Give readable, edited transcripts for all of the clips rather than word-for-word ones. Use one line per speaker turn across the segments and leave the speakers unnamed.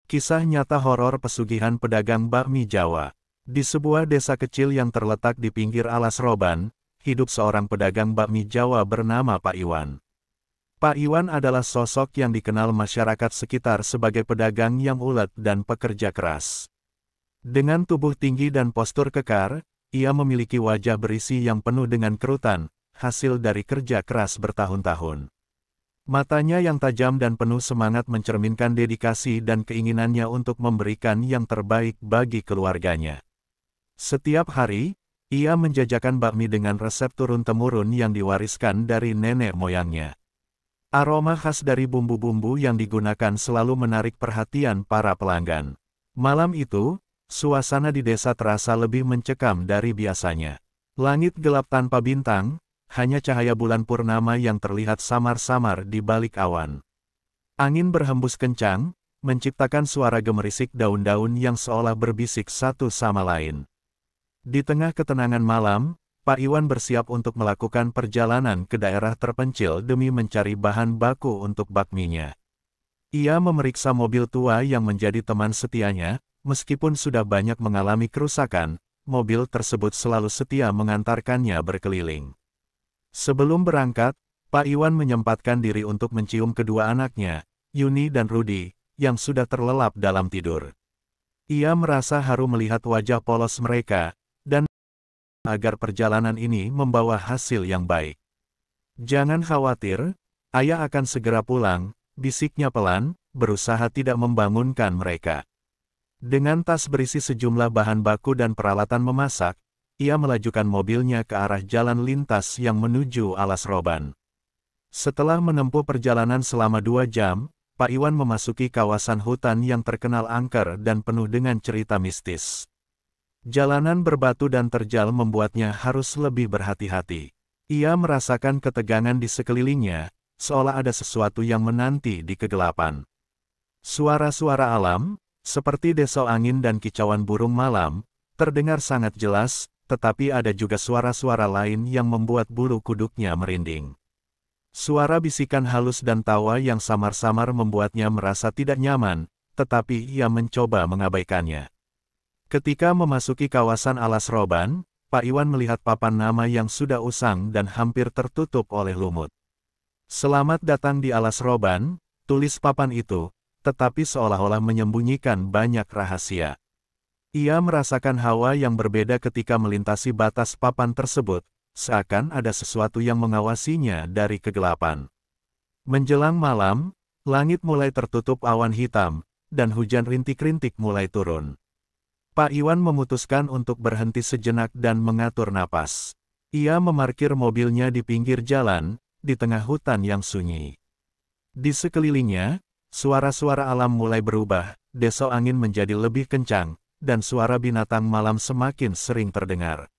Kisah nyata horor pesugihan pedagang bakmi Jawa. Di sebuah desa kecil yang terletak di pinggir alas roban, hidup seorang pedagang bakmi Jawa bernama Pak Iwan. Pak Iwan adalah sosok yang dikenal masyarakat sekitar sebagai pedagang yang ulet dan pekerja keras. Dengan tubuh tinggi dan postur kekar, ia memiliki wajah berisi yang penuh dengan kerutan, hasil dari kerja keras bertahun-tahun. Matanya yang tajam dan penuh semangat mencerminkan dedikasi dan keinginannya untuk memberikan yang terbaik bagi keluarganya. Setiap hari, ia menjajakan bakmi dengan resep turun-temurun yang diwariskan dari nenek moyangnya. Aroma khas dari bumbu-bumbu yang digunakan selalu menarik perhatian para pelanggan. Malam itu, suasana di desa terasa lebih mencekam dari biasanya. Langit gelap tanpa bintang, hanya cahaya bulan purnama yang terlihat samar-samar di balik awan. Angin berhembus kencang, menciptakan suara gemerisik daun-daun yang seolah berbisik satu sama lain. Di tengah ketenangan malam, Pak Iwan bersiap untuk melakukan perjalanan ke daerah terpencil demi mencari bahan baku untuk bakminya. Ia memeriksa mobil tua yang menjadi teman setianya, meskipun sudah banyak mengalami kerusakan, mobil tersebut selalu setia mengantarkannya berkeliling. Sebelum berangkat, Pak Iwan menyempatkan diri untuk mencium kedua anaknya, Yuni dan Rudi, yang sudah terlelap dalam tidur. Ia merasa haru melihat wajah polos mereka, dan agar perjalanan ini membawa hasil yang baik. "Jangan khawatir, ayah akan segera pulang," bisiknya pelan, berusaha tidak membangunkan mereka. Dengan tas berisi sejumlah bahan baku dan peralatan memasak, ia melajukan mobilnya ke arah jalan lintas yang menuju alas roban. Setelah menempuh perjalanan selama 2 jam, Pak Iwan memasuki kawasan hutan yang terkenal angker dan penuh dengan cerita mistis. Jalanan berbatu dan terjal membuatnya harus lebih berhati-hati. Ia merasakan ketegangan di sekelilingnya, seolah ada sesuatu yang menanti di kegelapan. Suara-suara alam, seperti desau angin dan kicauan burung malam, terdengar sangat jelas, tetapi ada juga suara-suara lain yang membuat bulu kuduknya merinding. Suara bisikan halus dan tawa yang samar-samar membuatnya merasa tidak nyaman, tetapi ia mencoba mengabaikannya. Ketika memasuki kawasan alas roban, Pak Iwan melihat papan nama yang sudah usang dan hampir tertutup oleh lumut. "Selamat datang di alas roban," tulis papan itu, tetapi seolah-olah menyembunyikan banyak rahasia. Ia merasakan hawa yang berbeda ketika melintasi batas papan tersebut, seakan ada sesuatu yang mengawasinya dari kegelapan. Menjelang malam, langit mulai tertutup awan hitam, dan hujan rintik-rintik mulai turun. Pak Iwan memutuskan untuk berhenti sejenak dan mengatur napas. Ia memarkir mobilnya di pinggir jalan, di tengah hutan yang sunyi. Di sekelilingnya, suara-suara alam mulai berubah, desau angin menjadi lebih kencang, dan suara binatang malam semakin sering terdengar.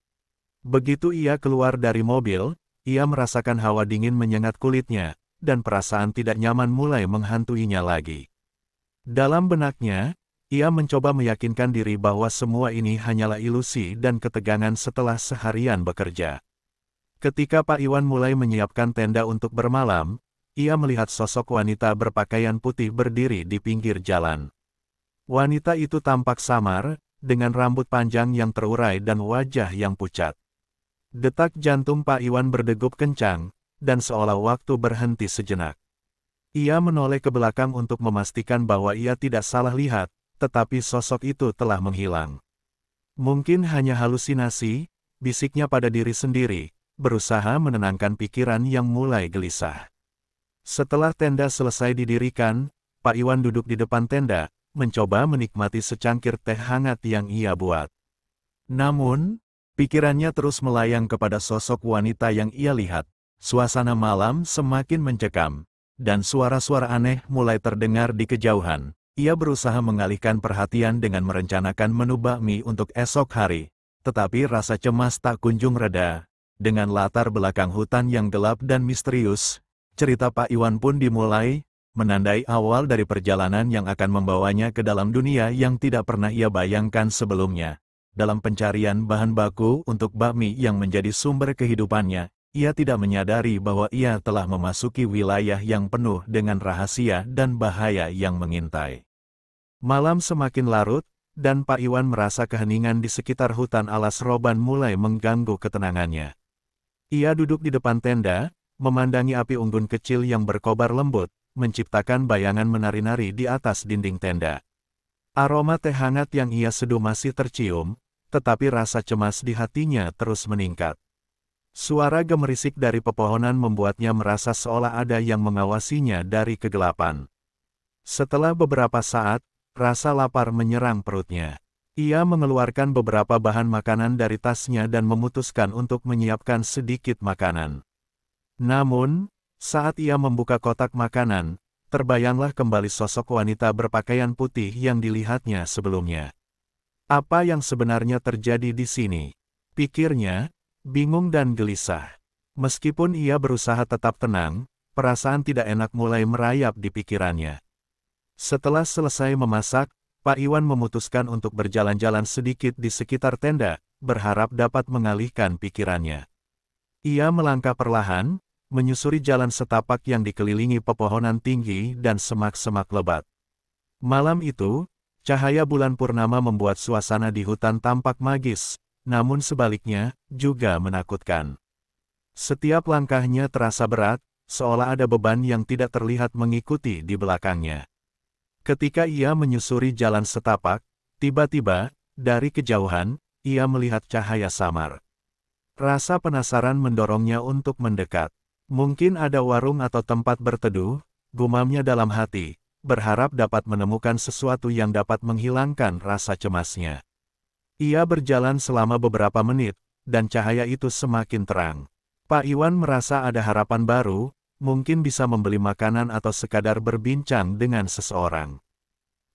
Begitu ia keluar dari mobil, ia merasakan hawa dingin menyengat kulitnya, dan perasaan tidak nyaman mulai menghantuinya lagi. Dalam benaknya, ia mencoba meyakinkan diri bahwa semua ini hanyalah ilusi dan ketegangan setelah seharian bekerja. Ketika Pak Iwan mulai menyiapkan tenda untuk bermalam, ia melihat sosok wanita berpakaian putih berdiri di pinggir jalan. Wanita itu tampak samar, dengan rambut panjang yang terurai dan wajah yang pucat. Detak jantung Pak Iwan berdegup kencang, dan seolah waktu berhenti sejenak. Ia menoleh ke belakang untuk memastikan bahwa ia tidak salah lihat, tetapi sosok itu telah menghilang. "Mungkin hanya halusinasi," bisiknya pada diri sendiri, berusaha menenangkan pikiran yang mulai gelisah. Setelah tenda selesai didirikan, Pak Iwan duduk di depan tenda, mencoba menikmati secangkir teh hangat yang ia buat. Namun, pikirannya terus melayang kepada sosok wanita yang ia lihat. Suasana malam semakin mencekam, dan suara-suara aneh mulai terdengar di kejauhan. Ia berusaha mengalihkan perhatian dengan merencanakan menu bakmi untuk esok hari, tetapi rasa cemas tak kunjung reda. Dengan latar belakang hutan yang gelap dan misterius, cerita Pak Iwan pun dimulai, menandai awal dari perjalanan yang akan membawanya ke dalam dunia yang tidak pernah ia bayangkan sebelumnya. Dalam pencarian bahan baku untuk bakmi yang menjadi sumber kehidupannya, ia tidak menyadari bahwa ia telah memasuki wilayah yang penuh dengan rahasia dan bahaya yang mengintai. Malam semakin larut, dan Pak Iwan merasa keheningan di sekitar hutan alas roban mulai mengganggu ketenangannya. Ia duduk di depan tenda, memandangi api unggun kecil yang berkobar lembut, menciptakan bayangan menari-nari di atas dinding tenda. Aroma teh hangat yang ia seduh masih tercium, tetapi rasa cemas di hatinya terus meningkat. Suara gemerisik dari pepohonan membuatnya merasa seolah ada yang mengawasinya dari kegelapan. Setelah beberapa saat, rasa lapar menyerang perutnya. Ia mengeluarkan beberapa bahan makanan dari tasnya dan memutuskan untuk menyiapkan sedikit makanan. Namun, saat ia membuka kotak makanan, terbayanglah kembali sosok wanita berpakaian putih yang dilihatnya sebelumnya. Apa yang sebenarnya terjadi di sini? Pikirnya, bingung dan gelisah. Meskipun ia berusaha tetap tenang, perasaan tidak enak mulai merayap di pikirannya. Setelah selesai memasak, Pak Iwan memutuskan untuk berjalan-jalan sedikit di sekitar tenda, berharap dapat mengalihkan pikirannya. Ia melangkah perlahan, menyusuri jalan setapak yang dikelilingi pepohonan tinggi dan semak-semak lebat. Malam itu, cahaya bulan purnama membuat suasana di hutan tampak magis, namun sebaliknya, juga menakutkan. Setiap langkahnya terasa berat, seolah ada beban yang tidak terlihat mengikuti di belakangnya. Ketika ia menyusuri jalan setapak, tiba-tiba, dari kejauhan, ia melihat cahaya samar. Rasa penasaran mendorongnya untuk mendekat. Mungkin ada warung atau tempat berteduh, gumamnya dalam hati, berharap dapat menemukan sesuatu yang dapat menghilangkan rasa cemasnya. Ia berjalan selama beberapa menit, dan cahaya itu semakin terang. Pak Iwan merasa ada harapan baru, mungkin bisa membeli makanan atau sekadar berbincang dengan seseorang.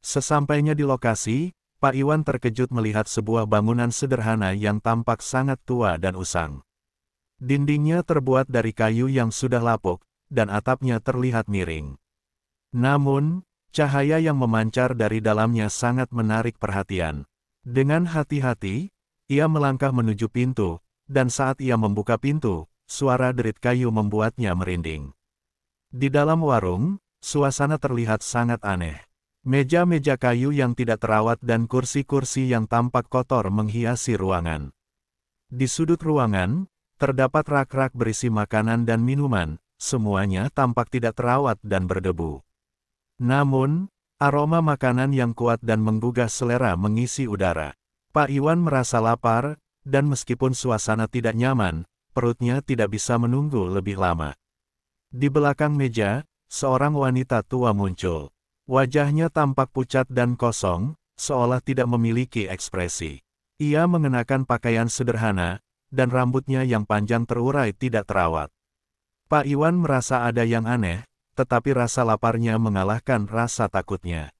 Sesampainya di lokasi, Pak Iwan terkejut melihat sebuah bangunan sederhana yang tampak sangat tua dan usang. Dindingnya terbuat dari kayu yang sudah lapuk, dan atapnya terlihat miring. Namun, cahaya yang memancar dari dalamnya sangat menarik perhatian. Dengan hati-hati, ia melangkah menuju pintu, dan saat ia membuka pintu, suara derit kayu membuatnya merinding. Di dalam warung, suasana terlihat sangat aneh. Meja-meja kayu yang tidak terawat dan kursi-kursi yang tampak kotor menghiasi ruangan. Di sudut ruangan, terdapat rak-rak berisi makanan dan minuman, semuanya tampak tidak terawat dan berdebu. Namun, aroma makanan yang kuat dan menggugah selera mengisi udara. Pak Iwan merasa lapar, dan meskipun suasana tidak nyaman, perutnya tidak bisa menunggu lebih lama. Di belakang meja, seorang wanita tua muncul. Wajahnya tampak pucat dan kosong, seolah tidak memiliki ekspresi. Ia mengenakan pakaian sederhana, dan rambutnya yang panjang terurai tidak terawat. Pak Iwan merasa ada yang aneh, tetapi rasa laparnya mengalahkan rasa takutnya.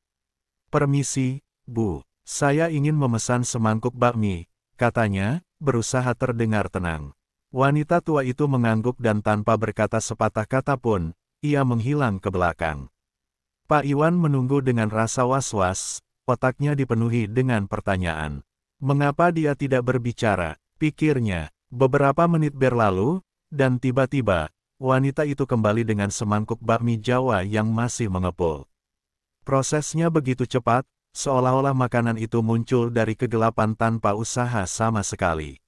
"Permisi, Bu, saya ingin memesan semangkuk bakmi," katanya, berusaha terdengar tenang. Wanita tua itu mengangguk dan tanpa berkata sepatah kata pun, ia menghilang ke belakang. Pak Iwan menunggu dengan rasa was-was, otaknya dipenuhi dengan pertanyaan. Mengapa dia tidak berbicara? Pikirnya. Beberapa menit berlalu, dan tiba-tiba, wanita itu kembali dengan semangkuk bakmi Jawa yang masih mengepul. Prosesnya begitu cepat, seolah-olah makanan itu muncul dari kegelapan tanpa usaha sama sekali.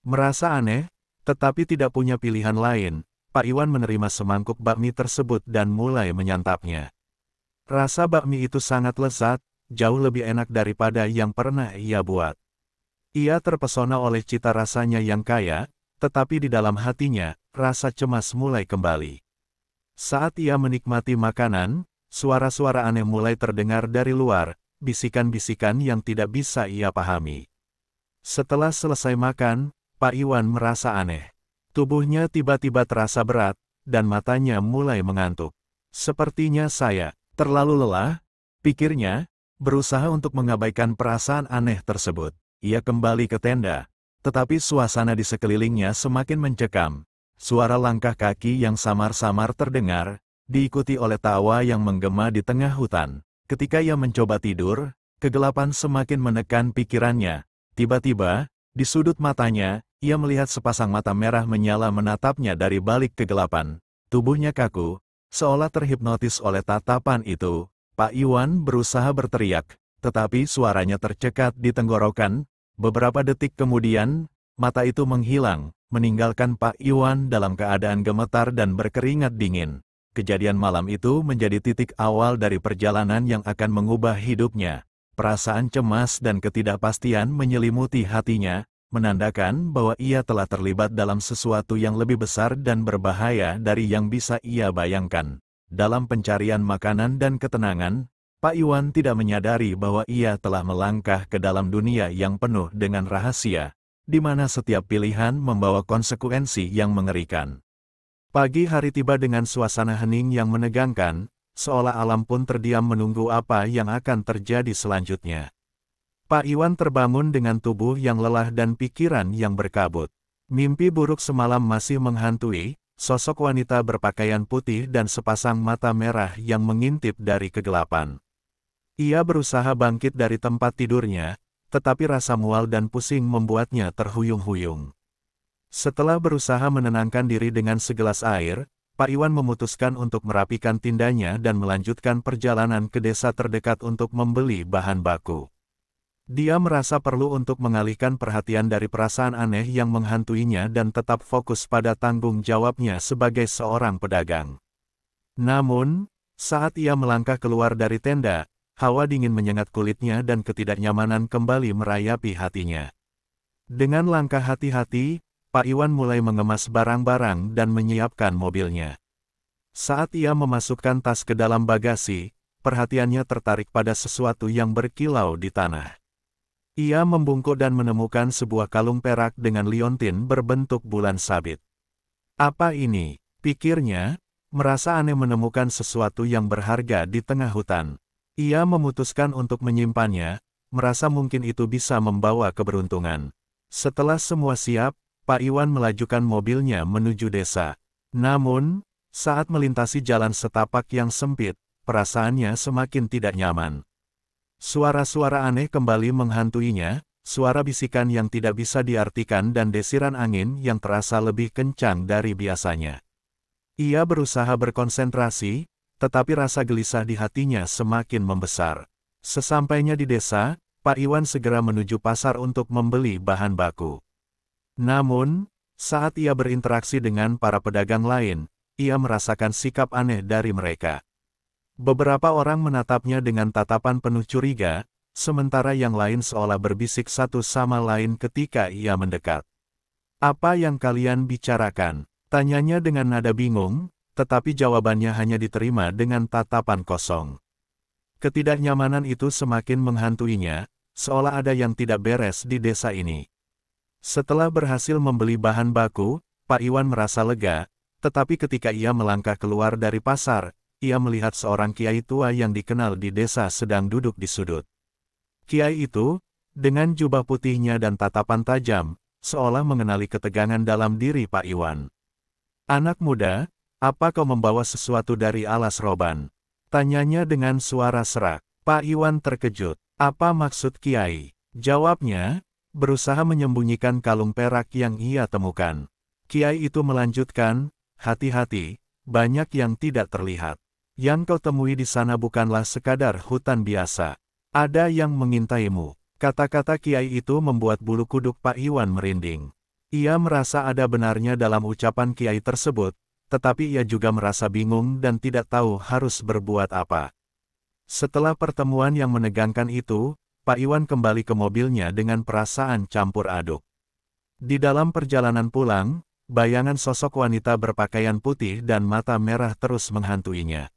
Merasa aneh, tetapi tidak punya pilihan lain, Pak Iwan menerima semangkuk bakmi tersebut dan mulai menyantapnya. Rasa bakmi itu sangat lezat, jauh lebih enak daripada yang pernah ia buat. Ia terpesona oleh cita rasanya yang kaya, tetapi di dalam hatinya, rasa cemas mulai kembali. Saat ia menikmati makanan, suara-suara aneh mulai terdengar dari luar, bisikan-bisikan yang tidak bisa ia pahami. Setelah selesai makan, Pak Iwan merasa aneh. Tubuhnya tiba-tiba terasa berat, dan matanya mulai mengantuk. Sepertinya saya terlalu lelah, pikirnya, berusaha untuk mengabaikan perasaan aneh tersebut. Ia kembali ke tenda, tetapi suasana di sekelilingnya semakin mencekam. Suara langkah kaki yang samar-samar terdengar, diikuti oleh tawa yang menggema di tengah hutan. Ketika ia mencoba tidur, kegelapan semakin menekan pikirannya. Tiba-tiba, di sudut matanya, ia melihat sepasang mata merah menyala menatapnya dari balik kegelapan. Tubuhnya kaku, seolah terhipnotis oleh tatapan itu, Pak Iwan berusaha berteriak, tetapi suaranya tercekat di tenggorokan. Beberapa detik kemudian, mata itu menghilang, meninggalkan Pak Iwan dalam keadaan gemetar dan berkeringat dingin. Kejadian malam itu menjadi titik awal dari perjalanan yang akan mengubah hidupnya. Perasaan cemas dan ketidakpastian menyelimuti hatinya, menandakan bahwa ia telah terlibat dalam sesuatu yang lebih besar dan berbahaya dari yang bisa ia bayangkan. Dalam pencarian makanan dan ketenangan, Pak Iwan tidak menyadari bahwa ia telah melangkah ke dalam dunia yang penuh dengan rahasia, di mana setiap pilihan membawa konsekuensi yang mengerikan. Pagi hari tiba dengan suasana hening yang menegangkan, seolah alam pun terdiam menunggu apa yang akan terjadi selanjutnya. Pak Iwan terbangun dengan tubuh yang lelah dan pikiran yang berkabut. Mimpi buruk semalam masih menghantui, sosok wanita berpakaian putih dan sepasang mata merah yang mengintip dari kegelapan. Ia berusaha bangkit dari tempat tidurnya, tetapi rasa mual dan pusing membuatnya terhuyung-huyung. Setelah berusaha menenangkan diri dengan segelas air, Pak Iwan memutuskan untuk merapikan tindanya dan melanjutkan perjalanan ke desa terdekat untuk membeli bahan baku. Dia merasa perlu untuk mengalihkan perhatian dari perasaan aneh yang menghantuinya dan tetap fokus pada tanggung jawabnya sebagai seorang pedagang. Namun, saat ia melangkah keluar dari tenda, hawa dingin menyengat kulitnya dan ketidaknyamanan kembali merayapi hatinya. Dengan langkah hati-hati, Pak Iwan mulai mengemas barang-barang dan menyiapkan mobilnya. Saat ia memasukkan tas ke dalam bagasi, perhatiannya tertarik pada sesuatu yang berkilau di tanah. Ia membungkuk dan menemukan sebuah kalung perak dengan liontin berbentuk bulan sabit. Apa ini? Pikirnya, merasa aneh menemukan sesuatu yang berharga di tengah hutan. Ia memutuskan untuk menyimpannya, merasa mungkin itu bisa membawa keberuntungan. Setelah semua siap, Pak Iwan melajukan mobilnya menuju desa. Namun, saat melintasi jalan setapak yang sempit, perasaannya semakin tidak nyaman. Suara-suara aneh kembali menghantuinya, suara bisikan yang tidak bisa diartikan dan desiran angin yang terasa lebih kencang dari biasanya. Ia berusaha berkonsentrasi, tetapi rasa gelisah di hatinya semakin membesar. Sesampainya di desa, Pak Iwan segera menuju pasar untuk membeli bahan baku. Namun, saat ia berinteraksi dengan para pedagang lain, ia merasakan sikap aneh dari mereka. Beberapa orang menatapnya dengan tatapan penuh curiga, sementara yang lain seolah berbisik satu sama lain ketika ia mendekat. "Apa yang kalian bicarakan?" tanyanya dengan nada bingung, tetapi jawabannya hanya diterima dengan tatapan kosong. Ketidaknyamanan itu semakin menghantuinya, seolah ada yang tidak beres di desa ini. Setelah berhasil membeli bahan baku, Pak Iwan merasa lega, tetapi ketika ia melangkah keluar dari pasar, ia melihat seorang kiai tua yang dikenal di desa sedang duduk di sudut. Kiai itu, dengan jubah putihnya dan tatapan tajam, seolah mengenali ketegangan dalam diri Pak Iwan. "Anak muda, apa kau membawa sesuatu dari alas roban?" tanyanya dengan suara serak. Pak Iwan terkejut. "Apa maksud kiai?" jawabnya, berusaha menyembunyikan kalung perak yang ia temukan. Kiai itu melanjutkan, "Hati-hati, banyak yang tidak terlihat. Yang kau temui di sana bukanlah sekadar hutan biasa. Ada yang mengintaimu." Kata-kata kiai itu membuat bulu kuduk Pak Iwan merinding. Ia merasa ada benarnya dalam ucapan kiai tersebut, tetapi ia juga merasa bingung dan tidak tahu harus berbuat apa. Setelah pertemuan yang menegangkan itu, Pak Iwan kembali ke mobilnya dengan perasaan campur aduk. Di dalam perjalanan pulang, bayangan sosok wanita berpakaian putih dan mata merah terus menghantuinya.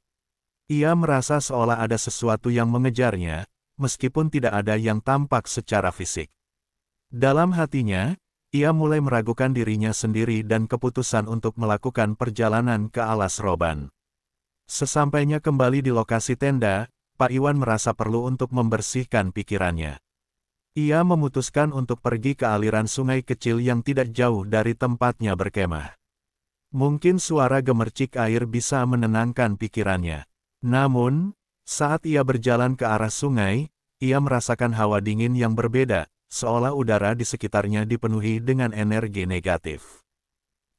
Ia merasa seolah ada sesuatu yang mengejarnya, meskipun tidak ada yang tampak secara fisik. Dalam hatinya, ia mulai meragukan dirinya sendiri dan keputusan untuk melakukan perjalanan ke alas roban. Sesampainya kembali di lokasi tenda, Pak Iwan merasa perlu untuk membersihkan pikirannya. Ia memutuskan untuk pergi ke aliran sungai kecil yang tidak jauh dari tempatnya berkemah. Mungkin suara gemercik air bisa menenangkan pikirannya. Namun, saat ia berjalan ke arah sungai, ia merasakan hawa dingin yang berbeda, seolah udara di sekitarnya dipenuhi dengan energi negatif.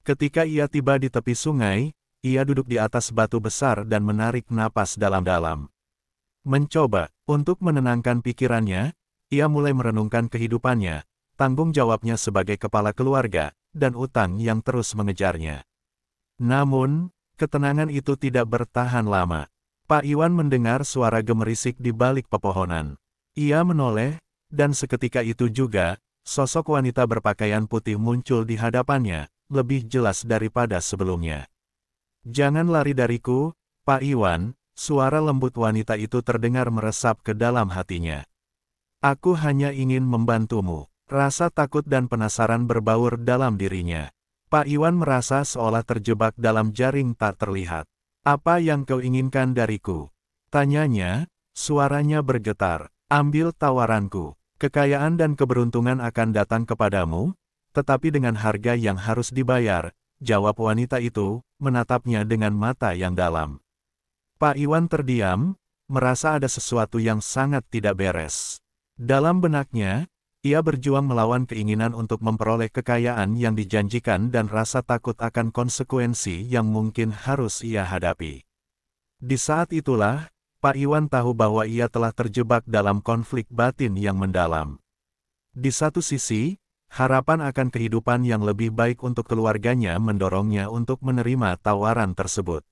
Ketika ia tiba di tepi sungai, ia duduk di atas batu besar dan menarik napas dalam-dalam. Mencoba untuk menenangkan pikirannya, ia mulai merenungkan kehidupannya, tanggung jawabnya sebagai kepala keluarga, dan utang yang terus mengejarnya. Namun, ketenangan itu tidak bertahan lama. Pak Iwan mendengar suara gemerisik di balik pepohonan. Ia menoleh, dan seketika itu juga, sosok wanita berpakaian putih muncul di hadapannya, lebih jelas daripada sebelumnya. "Jangan lari dariku, Pak Iwan," suara lembut wanita itu terdengar meresap ke dalam hatinya. "Aku hanya ingin membantumu." Rasa takut dan penasaran berbaur dalam dirinya. Pak Iwan merasa seolah terjebak dalam jaring tak terlihat. "Apa yang kau inginkan dariku?" tanyanya, suaranya bergetar. "Ambil tawaranku. Kekayaan dan keberuntungan akan datang kepadamu, tetapi dengan harga yang harus dibayar," jawab wanita itu, menatapnya dengan mata yang dalam. Pak Iwan terdiam, merasa ada sesuatu yang sangat tidak beres. Dalam benaknya, ia berjuang melawan keinginan untuk memperoleh kekayaan yang dijanjikan dan rasa takut akan konsekuensi yang mungkin harus ia hadapi. Di saat itulah, Pak Iwan tahu bahwa ia telah terjebak dalam konflik batin yang mendalam. Di satu sisi, harapan akan kehidupan yang lebih baik untuk keluarganya mendorongnya untuk menerima tawaran tersebut.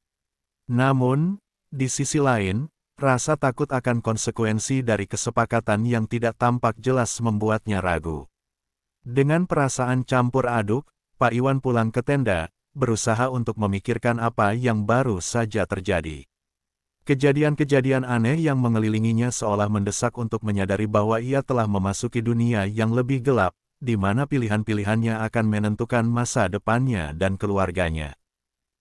Namun, di sisi lain, rasa takut akan konsekuensi dari kesepakatan yang tidak tampak jelas membuatnya ragu. Dengan perasaan campur aduk, Pak Iwan pulang ke tenda, berusaha untuk memikirkan apa yang baru saja terjadi. Kejadian-kejadian aneh yang mengelilinginya seolah mendesak untuk menyadari bahwa ia telah memasuki dunia yang lebih gelap, di mana pilihan-pilihannya akan menentukan masa depannya dan keluarganya.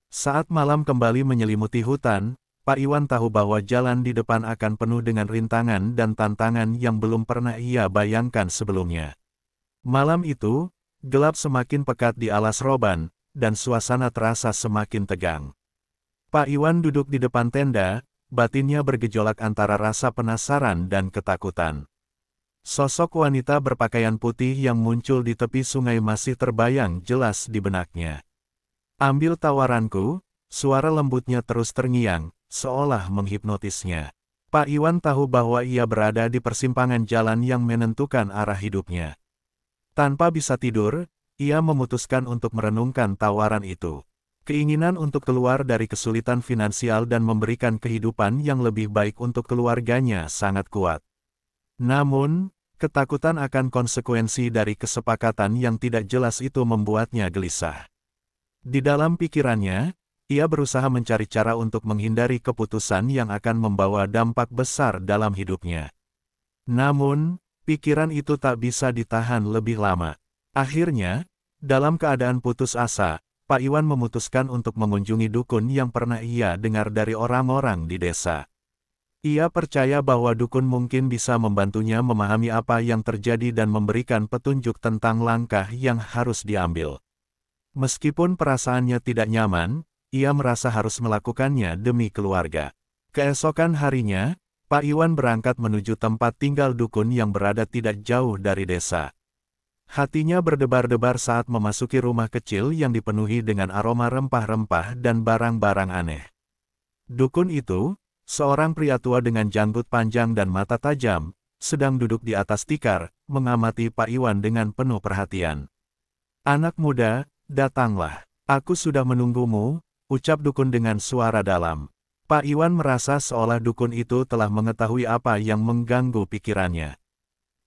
Saat malam kembali menyelimuti hutan, Pak Iwan tahu bahwa jalan di depan akan penuh dengan rintangan dan tantangan yang belum pernah ia bayangkan sebelumnya. Malam itu, gelap semakin pekat di alas roban, dan suasana terasa semakin tegang. Pak Iwan duduk di depan tenda, batinnya bergejolak antara rasa penasaran dan ketakutan. Sosok wanita berpakaian putih yang muncul di tepi sungai masih terbayang jelas di benaknya. "Ambil tawaranku," suara lembutnya terus terngiang, seolah menghipnotisnya. Pak Iwan tahu bahwa ia berada di persimpangan jalan yang menentukan arah hidupnya. Tanpa bisa tidur, ia memutuskan untuk merenungkan tawaran itu. Keinginan untuk keluar dari kesulitan finansial dan memberikan kehidupan yang lebih baik untuk keluarganya sangat kuat. Namun, ketakutan akan konsekuensi dari kesepakatan yang tidak jelas itu membuatnya gelisah. Di dalam pikirannya, ia berusaha mencari cara untuk menghindari keputusan yang akan membawa dampak besar dalam hidupnya. Namun, pikiran itu tak bisa ditahan lebih lama. Akhirnya, dalam keadaan putus asa, Pak Iwan memutuskan untuk mengunjungi dukun yang pernah ia dengar dari orang-orang di desa. Ia percaya bahwa dukun mungkin bisa membantunya memahami apa yang terjadi dan memberikan petunjuk tentang langkah yang harus diambil. Meskipun perasaannya tidak nyaman, ia merasa harus melakukannya demi keluarga. Keesokan harinya, Pak Iwan berangkat menuju tempat tinggal dukun yang berada tidak jauh dari desa. Hatinya berdebar-debar saat memasuki rumah kecil yang dipenuhi dengan aroma rempah-rempah dan barang-barang aneh. Dukun itu, seorang pria tua dengan janggut panjang dan mata tajam, sedang duduk di atas tikar, mengamati Pak Iwan dengan penuh perhatian. "Anak muda, datanglah. Aku sudah menunggumu," ucap dukun dengan suara dalam. Pak Iwan merasa seolah dukun itu telah mengetahui apa yang mengganggu pikirannya.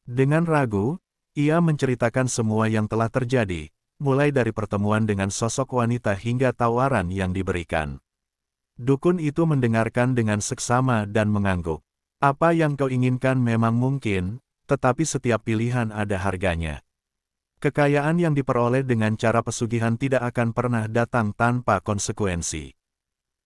Dengan ragu, ia menceritakan semua yang telah terjadi, mulai dari pertemuan dengan sosok wanita hingga tawaran yang diberikan. Dukun itu mendengarkan dengan seksama dan mengangguk. "Apa yang kau inginkan memang mungkin, tetapi setiap pilihan ada harganya. Kekayaan yang diperoleh dengan cara pesugihan tidak akan pernah datang tanpa konsekuensi.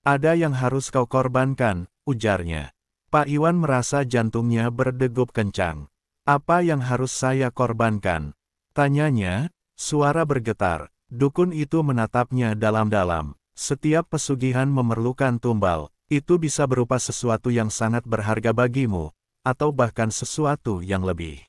Ada yang harus kau korbankan," ujarnya. Pak Iwan merasa jantungnya berdegup kencang. "Apa yang harus saya korbankan?" tanyanya, suara bergetar. Dukun itu menatapnya dalam-dalam. "Setiap pesugihan memerlukan tumbal. Itu bisa berupa sesuatu yang sangat berharga bagimu, atau bahkan sesuatu yang lebih."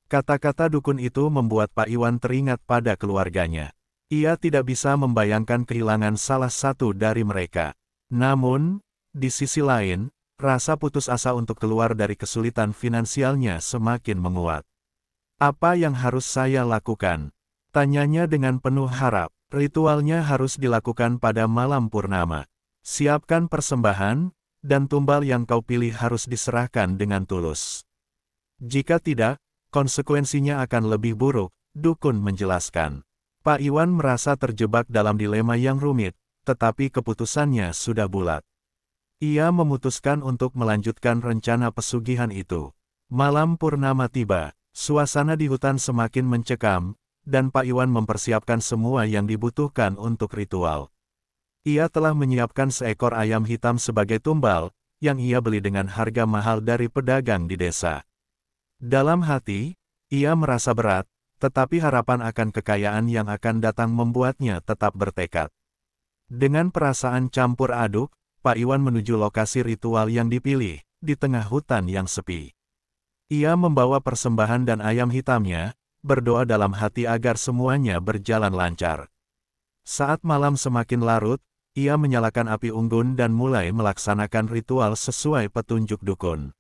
Kata-kata dukun itu membuat Pak Iwan teringat pada keluarganya. Ia tidak bisa membayangkan kehilangan salah satu dari mereka. Namun, di sisi lain, rasa putus asa untuk keluar dari kesulitan finansialnya semakin menguat. Apa yang harus saya lakukan? Tanyanya dengan penuh harap. Ritualnya harus dilakukan pada malam purnama. Siapkan persembahan, dan tumbal yang kau pilih harus diserahkan dengan tulus. Jika tidak, konsekuensinya akan lebih buruk, dukun menjelaskan. Pak Iwan merasa terjebak dalam dilema yang rumit, tetapi keputusannya sudah bulat. Ia memutuskan untuk melanjutkan rencana pesugihan itu. Malam purnama tiba, suasana di hutan semakin mencekam, dan Pak Iwan mempersiapkan semua yang dibutuhkan untuk ritual. Ia telah menyiapkan seekor ayam hitam sebagai tumbal, yang ia beli dengan harga mahal dari pedagang di desa. Dalam hati, ia merasa berat, tetapi harapan akan kekayaan yang akan datang membuatnya tetap bertekad. Dengan perasaan campur aduk, Pak Iwan menuju lokasi ritual yang dipilih, di tengah hutan yang sepi. Ia membawa persembahan dan ayam hitamnya, berdoa dalam hati agar semuanya berjalan lancar. Saat malam semakin larut, ia menyalakan api unggun dan mulai melaksanakan ritual sesuai petunjuk dukun.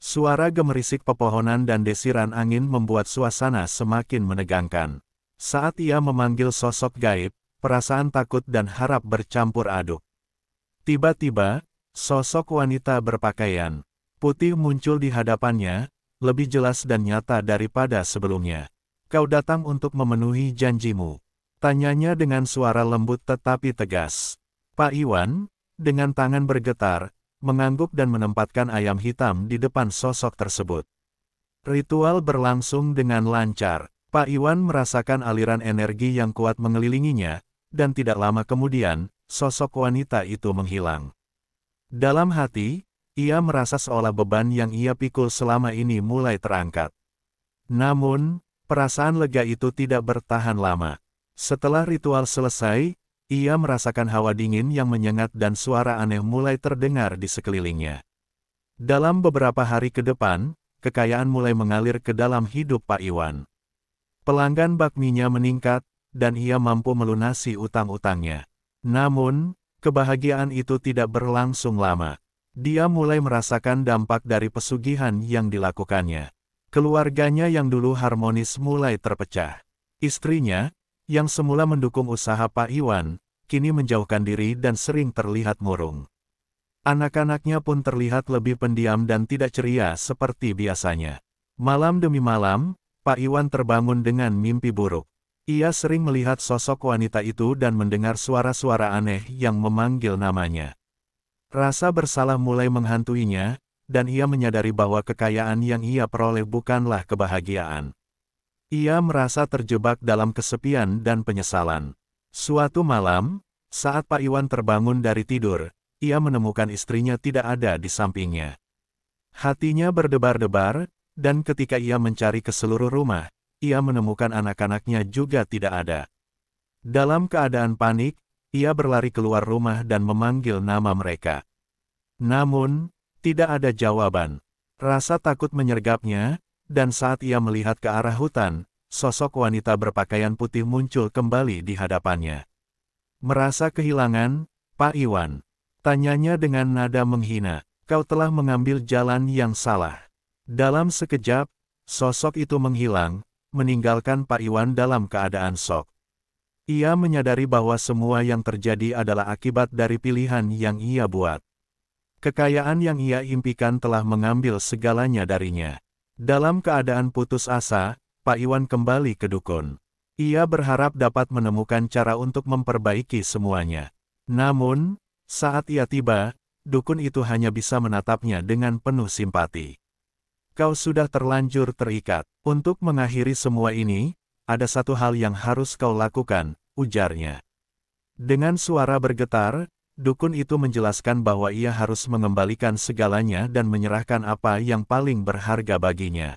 Suara gemerisik pepohonan dan desiran angin membuat suasana semakin menegangkan. Saat ia memanggil sosok gaib, perasaan takut dan harap bercampur aduk. Tiba-tiba, sosok wanita berpakaian putih muncul di hadapannya, lebih jelas dan nyata daripada sebelumnya. Kau datang untuk memenuhi janjimu? Tanyanya dengan suara lembut tetapi tegas. Pak Iwan, dengan tangan bergetar, mengangguk dan menempatkan ayam hitam di depan sosok tersebut. Ritual berlangsung dengan lancar. Pak Iwan merasakan aliran energi yang kuat mengelilinginya, dan tidak lama kemudian, sosok wanita itu menghilang. Dalam hati, ia merasa seolah beban yang ia pikul selama ini mulai terangkat. Namun, perasaan lega itu tidak bertahan lama. Setelah ritual selesai, ia merasakan hawa dingin yang menyengat dan suara aneh mulai terdengar di sekelilingnya. Dalam beberapa hari ke depan, kekayaan mulai mengalir ke dalam hidup Pak Iwan. Pelanggan bakminya meningkat, dan ia mampu melunasi utang-utangnya. Namun, kebahagiaan itu tidak berlangsung lama. Dia mulai merasakan dampak dari pesugihan yang dilakukannya. Keluarganya yang dulu harmonis mulai terpecah. Istrinya, yang semula mendukung usaha Pak Iwan, kini menjauhkan diri dan sering terlihat murung. Anak-anaknya pun terlihat lebih pendiam dan tidak ceria seperti biasanya. Malam demi malam, Pak Iwan terbangun dengan mimpi buruk. Ia sering melihat sosok wanita itu dan mendengar suara-suara aneh yang memanggil namanya. Rasa bersalah mulai menghantuinya, dan ia menyadari bahwa kekayaan yang ia peroleh bukanlah kebahagiaan. Ia merasa terjebak dalam kesepian dan penyesalan. Suatu malam, saat Pak Iwan terbangun dari tidur, ia menemukan istrinya tidak ada di sampingnya. Hatinya berdebar-debar, dan ketika ia mencari ke seluruh rumah, ia menemukan anak-anaknya juga tidak ada. Dalam keadaan panik, ia berlari keluar rumah dan memanggil nama mereka. Namun, tidak ada jawaban. Rasa takut menyergapnya, dan saat ia melihat ke arah hutan, sosok wanita berpakaian putih muncul kembali di hadapannya. Merasa kehilangan, Pak Iwan, tanyanya dengan nada menghina, kau telah mengambil jalan yang salah. Dalam sekejap, sosok itu menghilang, meninggalkan Pak Iwan dalam keadaan syok. Ia menyadari bahwa semua yang terjadi adalah akibat dari pilihan yang ia buat. Kekayaan yang ia impikan telah mengambil segalanya darinya. Dalam keadaan putus asa, Pak Iwan kembali ke dukun. Ia berharap dapat menemukan cara untuk memperbaiki semuanya. Namun, saat ia tiba, dukun itu hanya bisa menatapnya dengan penuh simpati. Kau sudah terlanjur terikat. Untuk mengakhiri semua ini, ada satu hal yang harus kau lakukan, ujarnya. Dengan suara bergetar, dukun itu menjelaskan bahwa ia harus mengembalikan segalanya dan menyerahkan apa yang paling berharga baginya.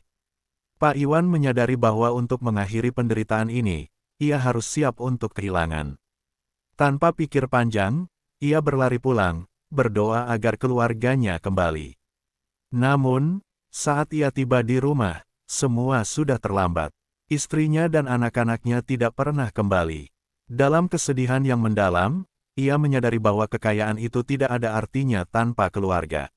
Pak Iwan menyadari bahwa untuk mengakhiri penderitaan ini, ia harus siap untuk kehilangan. Tanpa pikir panjang, ia berlari pulang, berdoa agar keluarganya kembali. Namun, saat ia tiba di rumah, semua sudah terlambat. Istrinya dan anak-anaknya tidak pernah kembali. Dalam kesedihan yang mendalam, ia menyadari bahwa kekayaan itu tidak ada artinya tanpa keluarga.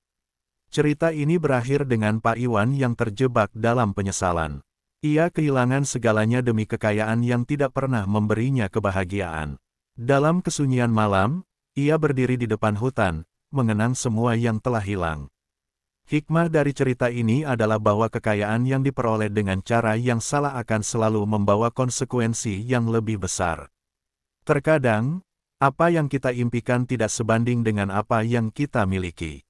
Cerita ini berakhir dengan Pak Iwan yang terjebak dalam penyesalan. Ia kehilangan segalanya demi kekayaan yang tidak pernah memberinya kebahagiaan. Dalam kesunyian malam, ia berdiri di depan hutan, mengenang semua yang telah hilang. Hikmah dari cerita ini adalah bahwa kekayaan yang diperoleh dengan cara yang salah akan selalu membawa konsekuensi yang lebih besar. Terkadang, apa yang kita impikan tidak sebanding dengan apa yang kita miliki.